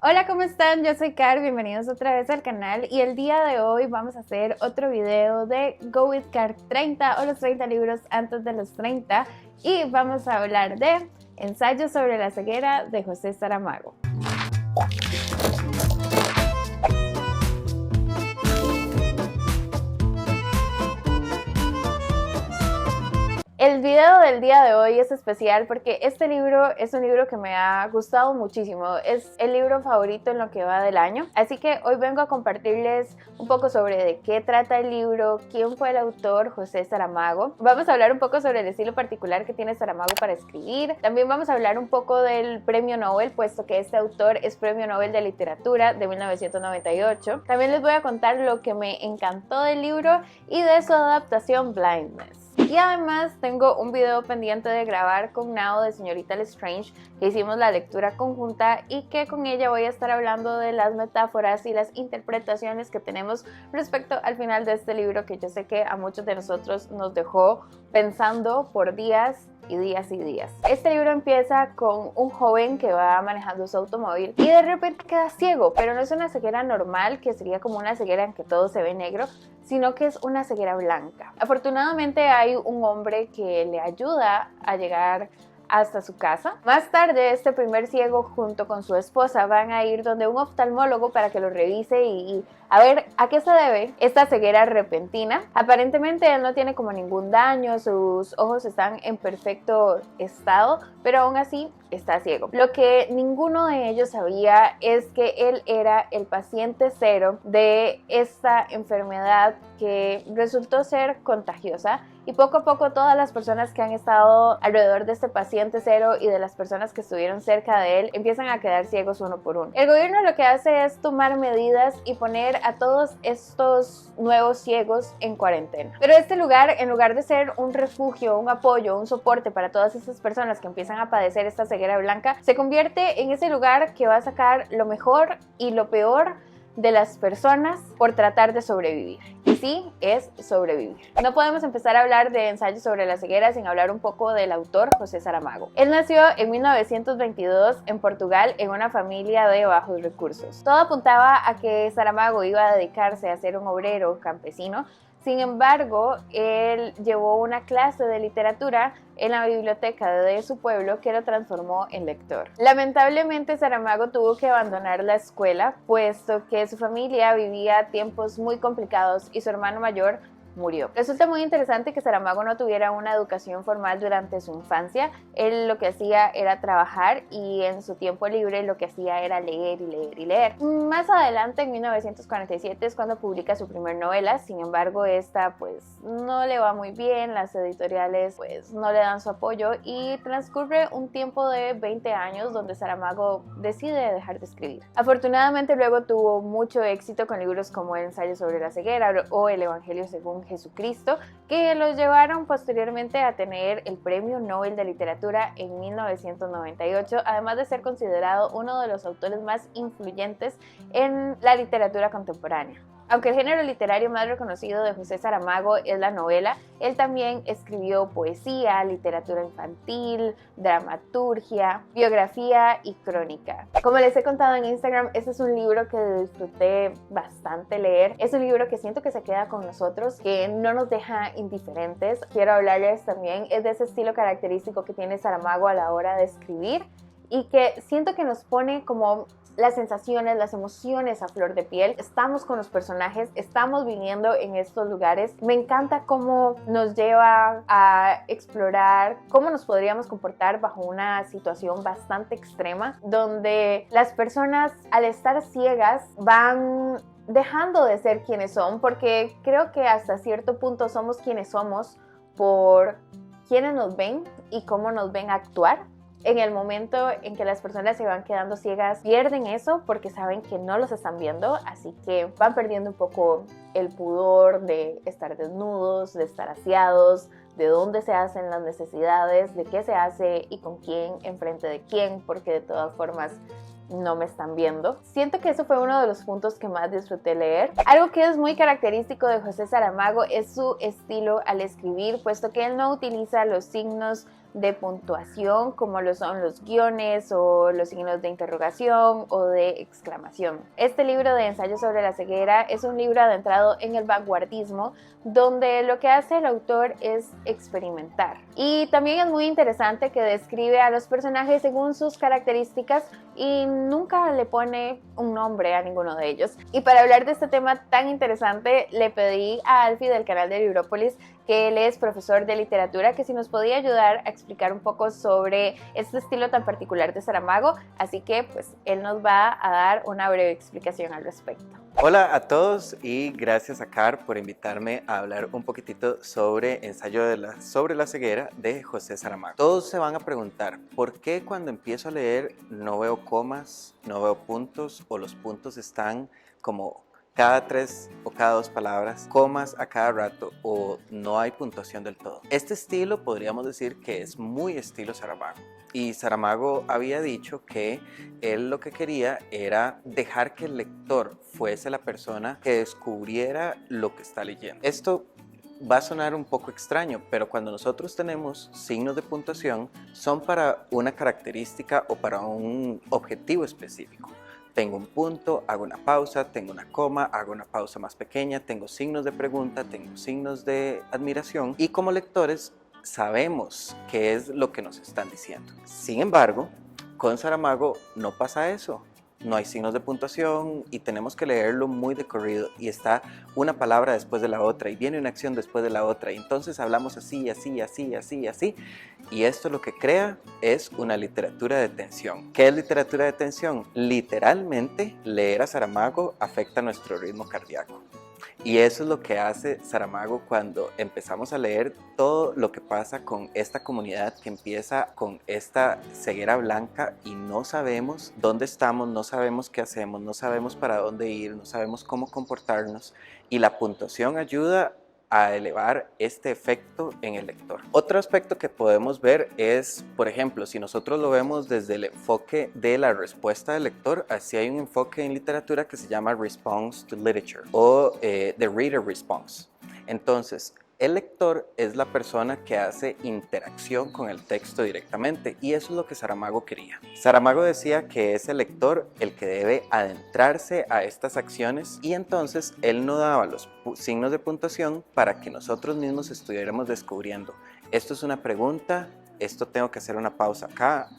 Hola, ¿cómo están? Yo soy Car, bienvenidos otra vez al canal y el día de hoy vamos a hacer otro video de Go With Car 30 o los 30 libros antes de los 30 y vamos a hablar de Ensayo sobre la ceguera de José Saramago. El video del día de hoy es especial porque este libro es un libro que me ha gustado muchísimo. Es el libro favorito en lo que va del año. Así que hoy vengo a compartirles un poco sobre de qué trata el libro, quién fue el autor, José Saramago. Vamos a hablar un poco sobre el estilo particular que tiene Saramago para escribir. También vamos a hablar un poco del premio Nobel, puesto que este autor es premio Nobel de literatura de 1998. También les voy a contar lo que me encantó del libro y de su adaptación Blindness. Y además tengo un video pendiente de grabar con Nao de Señorita Lestrange, que hicimos la lectura conjunta y que con ella voy a estar hablando de las metáforas y las interpretaciones que tenemos respecto al final de este libro, que yo sé que a muchos de nosotros nos dejó pensando por días y días y días. Este libro empieza con un joven que va manejando su automóvil y de repente queda ciego, pero no es una ceguera normal, que sería como una ceguera en que todo se ve negro, sino que es una ceguera blanca. Afortunadamente hay un hombre que le ayuda a llegar hasta su casa. Más tarde, este primer ciego junto con su esposa van a ir donde un oftalmólogo para que lo revise y a ver a qué se debe esta ceguera repentina. Aparentemente él no tiene como ningún daño, sus ojos están en perfecto estado, pero aún así está ciego. Lo que ninguno de ellos sabía es que él era el paciente cero de esta enfermedad que resultó ser contagiosa, y poco a poco todas las personas que han estado alrededor de este paciente cero y de las personas que estuvieron cerca de él empiezan a quedar ciegos uno por uno. El gobierno lo que hace es tomar medidas y poner a todos estos nuevos ciegos en cuarentena. Pero este lugar, en lugar de ser un refugio, un apoyo, un soporte para todas esas personas que empiezan a padecer esta ceguera blanca, se convierte en ese lugar que va a sacar lo mejor y lo peor de las personas por tratar de sobrevivir. Y sí, es sobrevivir. No podemos empezar a hablar de Ensayo sobre la ceguera sin hablar un poco del autor José Saramago. Él nació en 1922 en Portugal en una familia de bajos recursos. Todo apuntaba a que Saramago iba a dedicarse a ser un obrero campesino. Sin embargo, él llevó una clase de literatura en la biblioteca de su pueblo que lo transformó en lector. Lamentablemente, Saramago tuvo que abandonar la escuela, puesto que su familia vivía tiempos muy complicados y su hermano mayor murió. Resulta muy interesante que Saramago no tuviera una educación formal durante su infancia. Él lo que hacía era trabajar y en su tiempo libre lo que hacía era leer y leer y leer. Más adelante, en 1947, es cuando publica su primer novela. Sin embargo, esta pues no le va muy bien, las editoriales pues no le dan su apoyo y transcurre un tiempo de 20 años donde Saramago decide dejar de escribir. Afortunadamente, luego tuvo mucho éxito con libros como El ensayo sobre la ceguera o El evangelio según Jesucristo, que los llevaron posteriormente a tener el premio Nobel de literatura en 1998, además de ser considerado uno de los autores más influyentes en la literatura contemporánea. Aunque el género literario más reconocido de José Saramago es la novela, él también escribió poesía, literatura infantil, dramaturgia, biografía y crónica. Como les he contado en Instagram, este es un libro que disfruté bastante leer. Es un libro que siento que se queda con nosotros, que no nos deja indiferentes. Quiero hablarles también de ese estilo característico que tiene Saramago a la hora de escribir y que siento que nos pone como las sensaciones, las emociones a flor de piel. Estamos con los personajes, estamos viviendo en estos lugares. Me encanta cómo nos lleva a explorar cómo nos podríamos comportar bajo una situación bastante extrema, donde las personas al estar ciegas van dejando de ser quienes son, porque creo que hasta cierto punto somos quienes somos por quienes nos ven y cómo nos ven actuar. En el momento en que las personas se van quedando ciegas, pierden eso porque saben que no los están viendo, así que van perdiendo un poco el pudor de estar desnudos, de estar aseados, de dónde se hacen las necesidades, de qué se hace y con quién, enfrente de quién, porque de todas formas no me están viendo. Siento que eso fue uno de los puntos que más disfruté leer. Algo que es muy característico de José Saramago es su estilo al escribir, puesto que él no utiliza los signos de puntuación, como lo son los guiones o los signos de interrogación o de exclamación. Este libro de ensayo sobre la ceguera es un libro adentrado en el vanguardismo, donde lo que hace el autor es experimentar. Y también es muy interesante que describe a los personajes según sus características y nunca le pone un nombre a ninguno de ellos. Y para hablar de este tema tan interesante, le pedí a Alfie del canal de Librópolis, que él es profesor de literatura, que si nos podía ayudar a explicar un poco sobre este estilo tan particular de Saramago, así que pues él nos va a dar una breve explicación al respecto. Hola a todos y gracias a Car por invitarme a hablar un poquitito sobre ensayo sobre la ceguera de José Saramago. Todos se van a preguntar, ¿por qué cuando empiezo a leer no veo comas, no veo puntos o los puntos están como cada 3 o cada 2 palabras, comas a cada rato o no hay puntuación del todo? Este estilo podríamos decir que es muy estilo Saramago. Y Saramago había dicho que él lo que quería era dejar que el lector fuese la persona que descubriera lo que está leyendo. Esto va a sonar un poco extraño, pero cuando nosotros tenemos signos de puntuación son para una característica o para un objetivo específico. Tengo un punto, hago una pausa, tengo una coma, hago una pausa más pequeña, tengo signos de pregunta, tengo signos de admiración y como lectores sabemos qué es lo que nos están diciendo. Sin embargo, con Saramago no pasa eso. No hay signos de puntuación y tenemos que leerlo muy de corrido y está una palabra después de la otra y viene una acción después de la otra y entonces hablamos así, así, así, así, así y esto lo que crea es una literatura de tensión. ¿Qué es literatura de tensión? Literalmente leer a Saramago afecta nuestro ritmo cardíaco. Y eso es lo que hace Saramago cuando empezamos a leer todo lo que pasa con esta comunidad que empieza con esta ceguera blanca y no sabemos dónde estamos, no sabemos qué hacemos, no sabemos para dónde ir, no sabemos cómo comportarnos y la puntuación ayuda a elevar este efecto en el lector. Otro aspecto que podemos ver es, por ejemplo, si nosotros lo vemos desde el enfoque de la respuesta del lector, así hay un enfoque en literatura que se llama Response to Literature o The Reader Response. Entonces, el lector es la persona que hace interacción con el texto directamente y eso es lo que Saramago quería. Saramago decía que es el lector el que debe adentrarse a estas acciones y entonces él no daba los signos de puntuación para que nosotros mismos estuviéramos descubriendo. Esto es una pregunta, esto tengo que hacer una pausa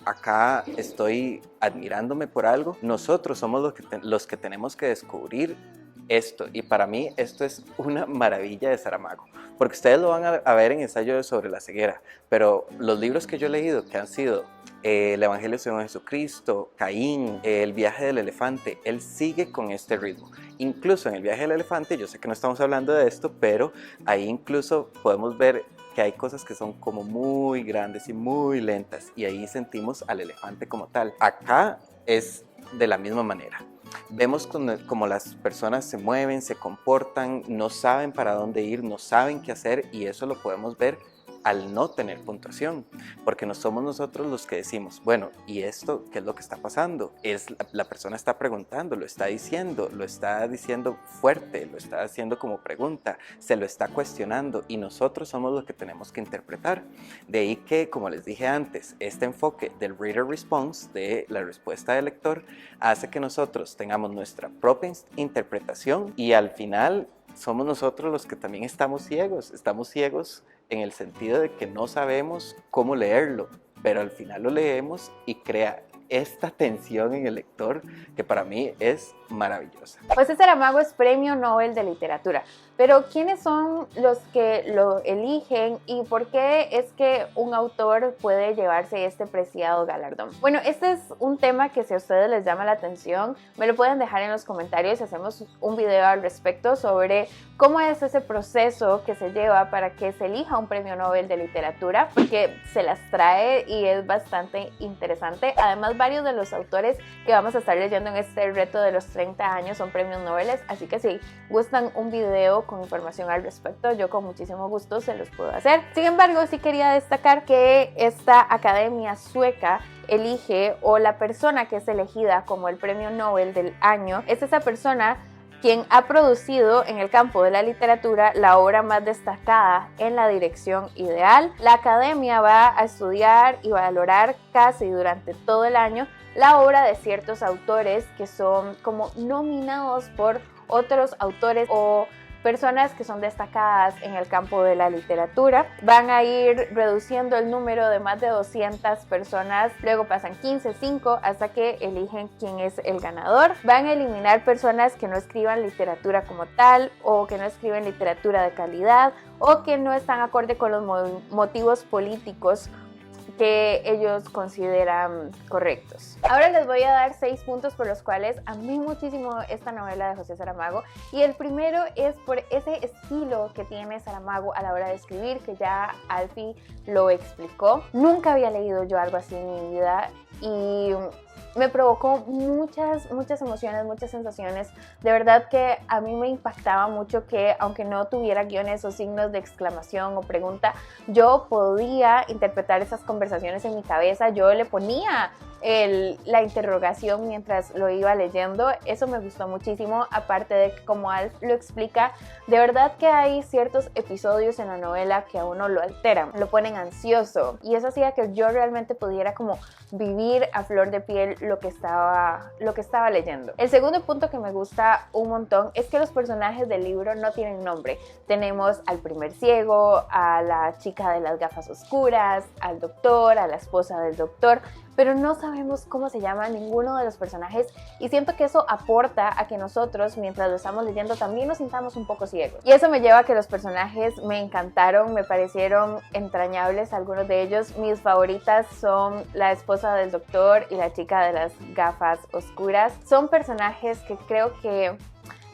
acá estoy admirándome por algo. Nosotros somos los que tenemos que descubrir esto y para mí esto es una maravilla de Saramago porque ustedes lo van a ver en ensayo sobre la ceguera, pero los libros que yo he leído que han sido el Evangelio según Jesucristo, Caín, el viaje del elefante, él sigue con este ritmo. Incluso en el viaje del elefante, yo sé que no estamos hablando de esto, pero ahí incluso podemos ver que hay cosas que son como muy grandes y muy lentas y ahí sentimos al elefante como tal. Acá es de la misma manera. Vemos como las personas se mueven, se comportan, no saben para dónde ir, no saben qué hacer y eso lo podemos ver al no tener puntuación, porque no somos nosotros los que decimos, bueno, ¿y esto qué es lo que está pasando? La persona está preguntando, lo está diciendo fuerte, lo está haciendo como pregunta, se lo está cuestionando y nosotros somos los que tenemos que interpretar. De ahí que, como les dije antes, este enfoque del reader response, de la respuesta del lector, hace que nosotros tengamos nuestra propia interpretación y al final somos nosotros los que también estamos ciegos en el sentido de que no sabemos cómo leerlo, pero al final lo leemos y crea esta tensión en el lector que para mí es maravillosa. José Saramago es Premio Nobel de Literatura, pero ¿quiénes son los que lo eligen y por qué es que un autor puede llevarse este preciado galardón? Bueno, este es un tema que si a ustedes les llama la atención, me lo pueden dejar en los comentarios y hacemos un video al respecto sobre cómo es ese proceso que se lleva para que se elija un Premio Nobel de Literatura, porque se las trae y es bastante interesante. Además, varios de los autores que vamos a estar leyendo en este reto de los 30 años son premios Nobel, así que si gustan un video con información al respecto, yo con muchísimo gusto se los puedo hacer. Sin embargo, sí quería destacar que esta academia sueca elige, o la persona que es elegida como el Premio Nobel del año, es esa persona quien ha producido en el campo de la literatura la obra más destacada en la dirección ideal. La Academia va a estudiar y valorar casi durante todo el año la obra de ciertos autores que son como nominados por otros autores o personas que son destacadas en el campo de la literatura. Van a ir reduciendo el número de más de 200 personas, luego pasan 15, 5, hasta que eligen quién es el ganador. Van a eliminar personas que no escriban literatura como tal, o que no escriben literatura de calidad, o que no están acorde con los motivos políticos que ellos consideran correctos. Ahora les voy a dar 6 puntos por los cuales amé muchísimo esta novela de José Saramago, y el primero es por ese estilo que tiene Saramago a la hora de escribir, que ya Alfie lo explicó. Nunca había leído yo algo así en mi vida y me provocó muchas emociones, muchas sensaciones. De verdad que a mí me impactaba mucho que, aunque no tuviera guiones o signos de exclamación o pregunta, yo podía interpretar esas conversaciones en mi cabeza. Yo le ponía la interrogación mientras lo iba leyendo. Eso me gustó muchísimo, aparte de que, como Alf lo explica, de verdad que hay ciertos episodios en la novela que a uno lo alteran, lo ponen ansioso, y eso hacía que yo realmente pudiera como vivir a flor de piel lo que estaba leyendo. El segundo punto que me gusta un montón es que los personajes del libro no tienen nombre. Tenemos al primer ciego, a la chica de las gafas oscuras, al doctor, a la esposa del doctor, pero no sabemos cómo se llama ninguno de los personajes, y siento que eso aporta a que nosotros, mientras lo estamos leyendo, también nos sintamos un poco ciegos. Y eso me lleva a que los personajes me encantaron, me parecieron entrañables algunos de ellos. Mis favoritas son la esposa del doctor y la chica de las gafas oscuras. Son personajes que creo que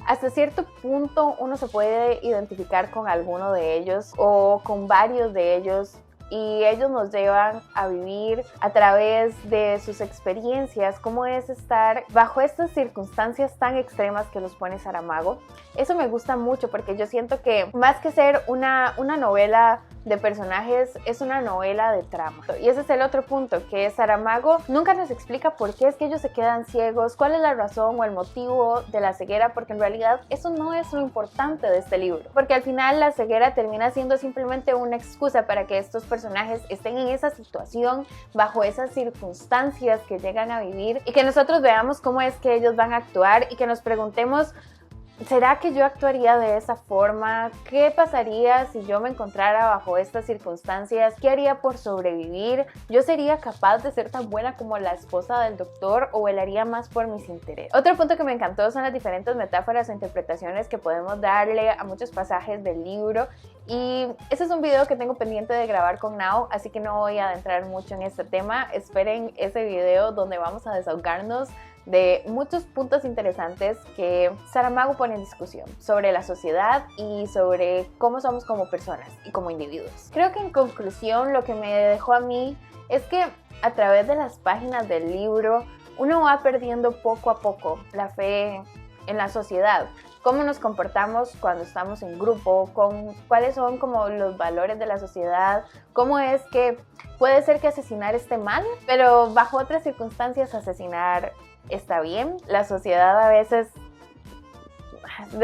hasta cierto punto uno se puede identificar con alguno de ellos o con varios de ellos, y ellos nos llevan a vivir a través de sus experiencias cómo es estar bajo estas circunstancias tan extremas que los pone Saramago. Eso me gusta mucho porque yo siento que más que ser una novela de personajes, es una novela de trama. Y ese es el otro punto, que Saramago nunca nos explica por qué es que ellos se quedan ciegos, cuál es la razón o el motivo de la ceguera, porque en realidad eso no es lo importante de este libro, porque al final la ceguera termina siendo simplemente una excusa para que estos personajes estén en esa situación, bajo esas circunstancias que llegan a vivir, y que nosotros veamos cómo es que ellos van a actuar y que nos preguntemos: ¿será que yo actuaría de esa forma? ¿Qué pasaría si yo me encontrara bajo estas circunstancias? ¿Qué haría por sobrevivir? ¿Yo sería capaz de ser tan buena como la esposa del doctor, o velaría más por mis intereses? Otro punto que me encantó son las diferentes metáforas o interpretaciones que podemos darle a muchos pasajes del libro. Y ese es un video que tengo pendiente de grabar con Nao, así que no voy a adentrar mucho en este tema. Esperen ese video donde vamos a desahogarnos de muchos puntos interesantes que Saramago pone en discusión sobre la sociedad y sobre cómo somos como personas y como individuos. Creo que en conclusión lo que me dejó a mí es que a través de las páginas del libro uno va perdiendo poco a poco la fe en la sociedad, cómo nos comportamos cuando estamos en grupo, cuáles son como los valores de la sociedad, cómo es que puede ser que asesinar esté mal, pero bajo otras circunstancias asesinar está bien. La sociedad a veces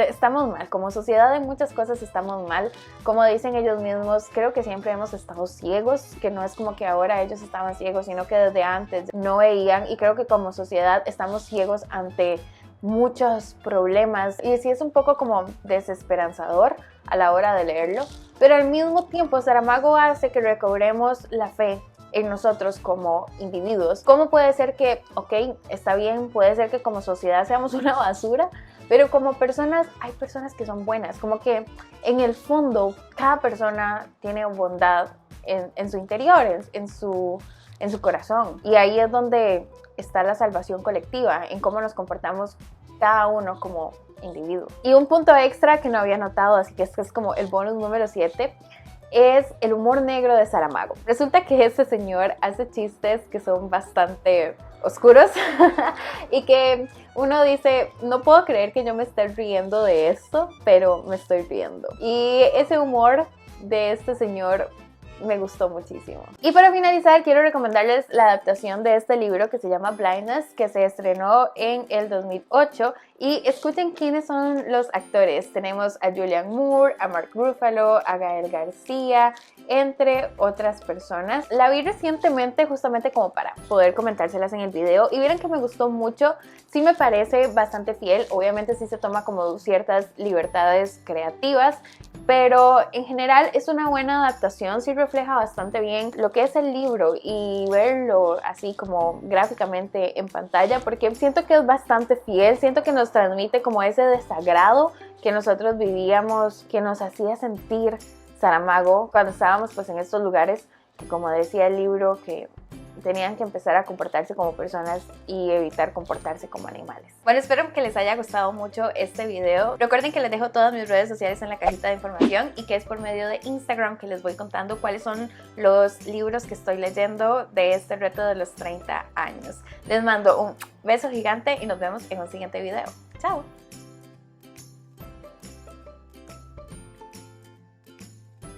estamos mal, como sociedad en muchas cosas estamos mal, como dicen ellos mismos. Creo que siempre hemos estado ciegos, que no es como que ahora ellos estaban ciegos, sino que desde antes no veían, y creo que como sociedad estamos ciegos ante muchos problemas, y sí es un poco como desesperanzador a la hora de leerlo, pero al mismo tiempo Saramago hace que recobremos la fe en nosotros como individuos. ¿Cómo puede ser que, ok, está bien, puede ser que como sociedad seamos una basura, pero como personas, hay personas que son buenas, como que en el fondo cada persona tiene bondad en su interior, en su corazón, y ahí es donde está la salvación colectiva, en cómo nos comportamos cada uno como individuo. Y un punto extra que no había notado, así que este es como el bonus número 7, es el humor negro de Saramago. Resulta que este señor hace chistes que son bastante oscuros y que uno dice, no puedo creer que yo me esté riendo de esto, pero me estoy riendo. Y ese humor de este señor me gustó muchísimo. Y para finalizar, quiero recomendarles la adaptación de este libro que se llama Blindness, que se estrenó en el 2008. Y escuchen quiénes son los actores. Tenemos a Julianne Moore, a Mark Ruffalo, a Gael García, entre otras personas. La vi recientemente justamente como para poder comentárselas en el video y vieron que me gustó mucho. Sí me parece bastante fiel, obviamente sí se toma como ciertas libertades creativas, pero en general es una buena adaptación, sí refleja bastante bien lo que es el libro y verlo así como gráficamente en pantalla, porque siento que es bastante fiel, siento que nos transmite como ese desagrado que nosotros vivíamos, que nos hacía sentir Saramago cuando estábamos pues en estos lugares, que como decía el libro, que tenían que empezar a comportarse como personas y evitar comportarse como animales. Bueno, espero que les haya gustado mucho este video. Recuerden que les dejo todas mis redes sociales en la cajita de información y que es por medio de Instagram que les voy contando cuáles son los libros que estoy leyendo de este reto de los 30 años. Les mando un beso gigante y nos vemos en un siguiente video. ¡Chao!